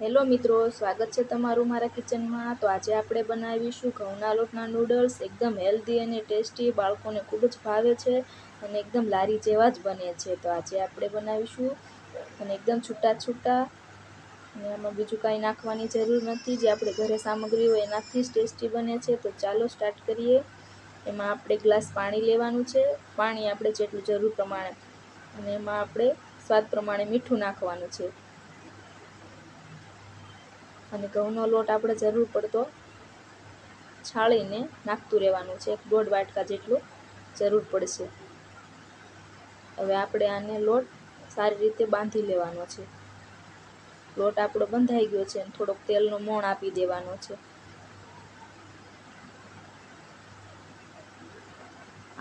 Hello મિત્રો, સ્વાગત છે તમારું મારા કિચનમાં। તો આજે આપણે બનાવીશું ઘઉંના લોટના નૂડલ્સ। એકદમ હેલ્ધી અને ટેસ્ટી, બાળકોને ખૂબ જ ભાવે છે અને એકદમ લારી જેવા જ બને છે। તો આજે આપણે બનાવીશું અને એકદમ છૂટા છૂટા, અને આમાં બીજું કાંઈ નાખવાની જરૂર નથી, જે આપણે ઘરે સામગ્રી હોય એનાથી જ ટેસ્ટી બને છે। તો ચાલો સ્ટાર્ટ કરીએ। એમાં આપણે ગ્લાસ પાણી લેવાનું છે, પાણી આપણે જેટલું જરૂર પ્રમાણે, અને એમાં આપણે સ્વાદ પ્રમાણે મીઠું નાખવાનું છે। અને ઘઉંનો લોટ આપણે જરૂર પડતો છાળીને નાખતું રહેવાનું છે, 1.5 વાટકા જેટલું જરૂર પડશે। હવે આપણે આને લોટ સારી રીતે બાંધી લેવાનો છે। લોટ આપણો બંધાઈ ગયો છે, થોડોક તેલનો મોણ આપી દેવાનો છે।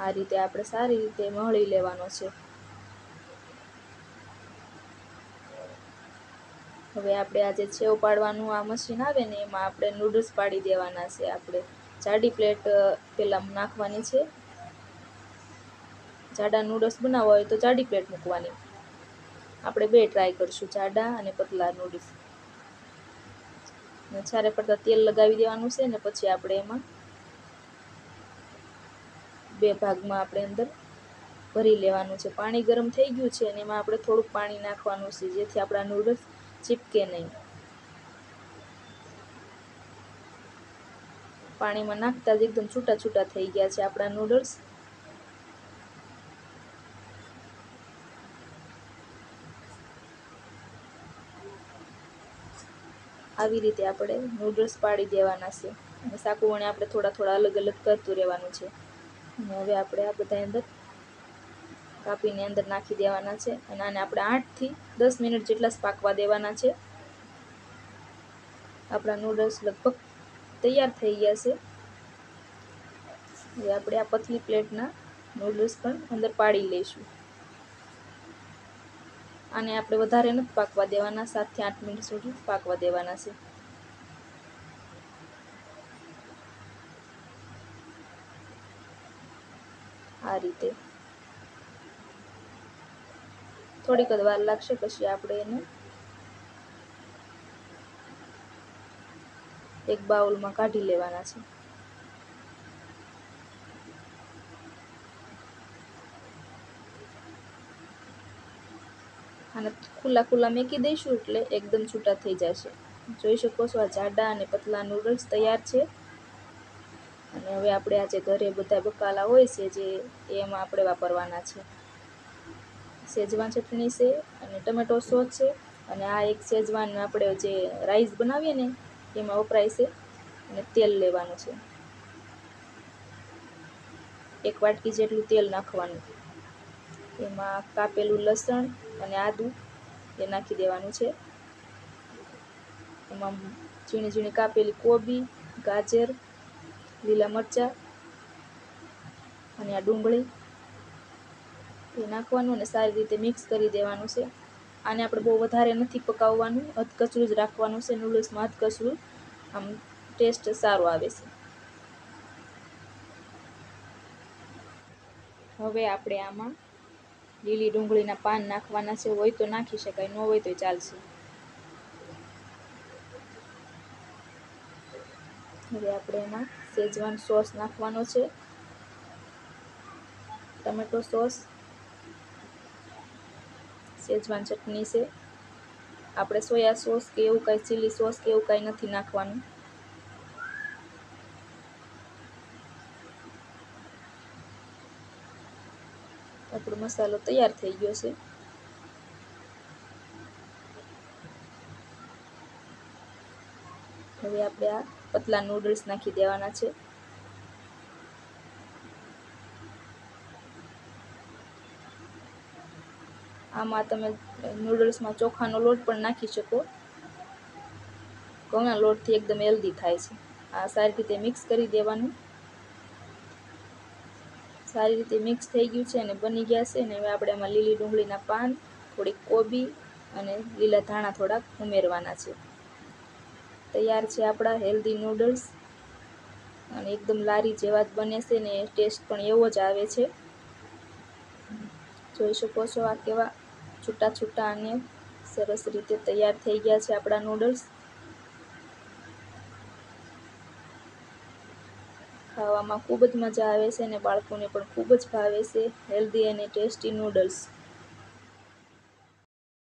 આ રીતે આપણે સારી રીતે મળી લેવાનો છે। હવે આપણે આ જે સેવ પાડવાનું આ મશીન આવે ને, એમાં આપણે નૂડલ્સ પાડી દેવાના છે। આપણે જાડી પ્લેટ પહેલાં નાખવાની છે। જાડા નૂડલ્સ બનાવવા હોય તો જાડી પ્લેટ મૂકવાની। આપણે બે ટ્રાય કરશું, જાડા અને પતલા નૂડલ્સ। ચારે પડતા તેલ લગાવી દેવાનું છે, ને પછી આપણે એમાં બે ભાગમાં આપણે અંદર ભરી લેવાનું છે। પાણી ગરમ થઈ ગયું છે, અને એમાં આપણે થોડુંક પાણી નાખવાનું છે, જેથી આપણા નૂડલ્સ ચીપકે નહીં। પાણીમાં નાખતા જ એકદમ છૂટા છૂટા થઈ ગયા છે આપણા નૂડલ્સ। આવી રીતે આપણે નૂડલ્સ પાડી દેવાના છે, અને સાકુ વડે આપણે થોડા થોડા અલગ અલગ કરતું રહેવાનું છે। અને હવે આપણે આ બધા અંદર કાપીને અંદર નાખી દેવાના છે, અને આને આપણે 8 થી 10 મિનિટ જેટલા જ પાકવા દેવાના છે। આપણા નૂડલ્સ લગભગ તૈયાર થઈ ગયા છે। હવે આપણે આ પતલી પ્લેટના નૂડલ્સ પણ અંદર પાડી લઈશું। આને આપણે વધારે નથી પાકવા દેવાના, 7 થી 8 મિનિટ સુધી પાકવા દેવાના છે। આ રીતે થોડીક જ વાર લાગશે, પછી આપણે એને એક બાઉલમાં કાઢી લેવાના છે। અને ખુલ્લા ખુલ્લા મેકી દઈશું એટલે એકદમ છૂટા થઈ જશે। જોઈ શકો છો, આ જાડા અને પતલા નૂડલ્સ તૈયાર છે। અને હવે આપણે આજે ઘરે બધા બકાલા હોય છે, જે એમાં આપણે વાપરવાના છે। શેજવાન ચટણી છે, અને ટમેટો સોસ છે, અને આ એક શેજવાન આપણે જે રાઈસ બનાવીએ ને એમાં વપરાય છે। અને તેલ લેવાનું છે, 1 વાટકી જેટલું તેલ નાખવાનું। એમાં કાપેલું લસણ અને આદું એ નાખી દેવાનું છે। એમાં ઝીણી ઝીણી કાપેલી કોબી, ગાજર, લીલા મરચાં અને આ ડુંગળી એ નાખવાનું, અને સારી રીતે મિક્સ કરી દેવાનું છે। આને આપણે બહુ વધારે નથી પકાવવાનું, અધકચરું જ રાખવાનું છે। નૂડલ્સમાં અધકચરું આમ ટેસ્ટ સારો આવે છે। હવે આપણે આમાં લીલી ડુંગળીના પાન નાખવાના છે, હોય તો નાખી શકાય, ન હોય તો ચાલશે। હવે આપણે એમાં શેજવાન સોસ નાખવાનો છે, ટમેટો સોસ, શેજવાન ચટણી છે। આપણે સોયા સોસ કે એવું કાંઈ, ચીલી સોસ કે એવું કાંઈ નથી નાખવાનું। આપણો મસાલો તૈયાર થઈ ગયો છે। હવે આપણે આ પતલા નૂડલ્સ નાખી દેવાના છે। આમાં તમે નૂડલ્સમાં ચોખાનો લોટ પણ નાખી શકો, ઘઉંના લોટથી એકદમ હેલ્ધી થાય છે। આ સારી રીતે મિક્સ કરી દેવાનું। સારી રીતે મિક્સ થઈ ગયું છે અને બની ગયા છે। અને હવે આપણે એમાં લીલી ડુંગળીના પાન, થોડીક કોબી અને લીલા ધાણા થોડાક ઉમેરવાના છે। તૈયાર છે આપણા હેલ્ધી નૂડલ્સ, અને એકદમ લારી જેવા જ બને છે, ને ટેસ્ટ પણ એવો જ આવે છે। જોઈ શકો છો, આ કેવા છૂટા છૂટા અને સરસ રીતે તૈયાર થઈ ગયા છે આપણા નૂડલ્સ. ખાવામાં ખૂબ જ મજા આવે છે અને બાળકોને પણ ખૂબ જ ભાવે છે હેલ્ધી અને ટેસ્ટી નૂડલ્સ.